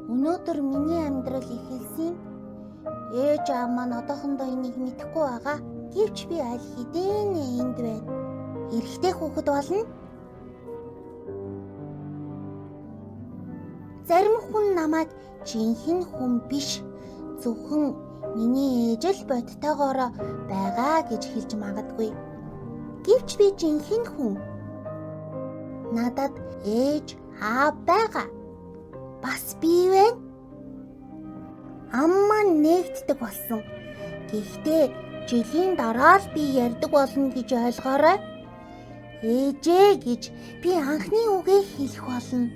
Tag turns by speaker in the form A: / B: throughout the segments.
A: Өнөөдөр миний амьдрал эхэлсэн. Ээж аав маань одоохондоо энийг мэдэхгүй байгаа. Гэвч би аль хэдийн энд байна. Эрэгтэй хүүхэд болно. Зарим хүн намайг жинхэнэ хүн биш, зөвхөн миний ээж л бодтойгоор байгаа гэж хэлж магадгүй. Гэвч би жинхэнэ хүн. Надад ээж аав байгаа. Бас би байна. Аммаа нэгддэг болсон. Гэхдээ жилийн дараа л би ярьдаг болно гэж ойлгоорой. Ээжээ гэж би анхны үгээ хэлэх болно.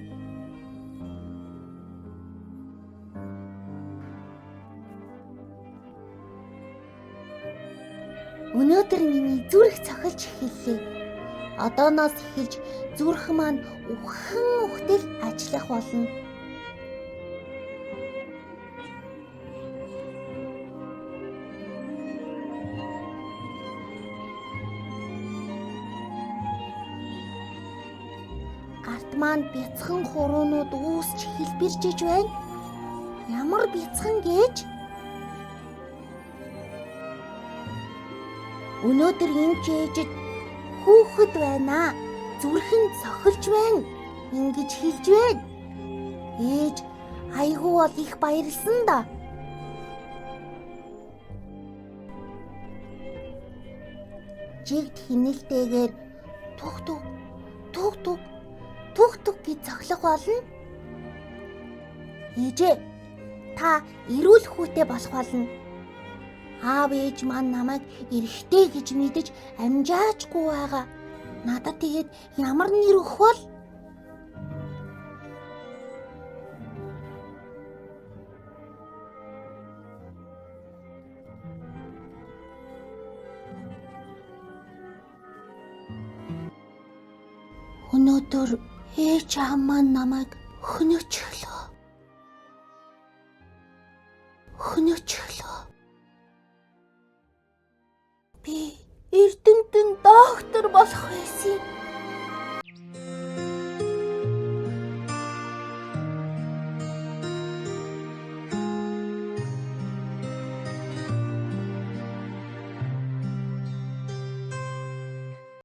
A: Өнөөдөр миний зүрх цохилж эхэллээ. Одооноос эхэлж зүрх маань үхэн үхтэл ажиллах болно. Гарт маань бяцхан хуруунууд үүсч хэлбэржиж байна. Ямар бяцхан гэж? Өнөөдөр энэ ээжэд хүүхэд байна. Зүрх нь цохилж байна. Ингэж хэлж байна. Ээж айгүй бол их баярлсан да. Жигд хинэлтэйгээр тух тух гэж цохилох болно. Ээжээ, та эрүүл хүүтэй болох болно. Аав ээж маань намайг эрэгтэй гэж мэдэж амжаачгүй байгаа. Надад тэгээд ямар нэр өгөх бол? Өнөөдөр ээж аав маань намайг хөнөөчлөө.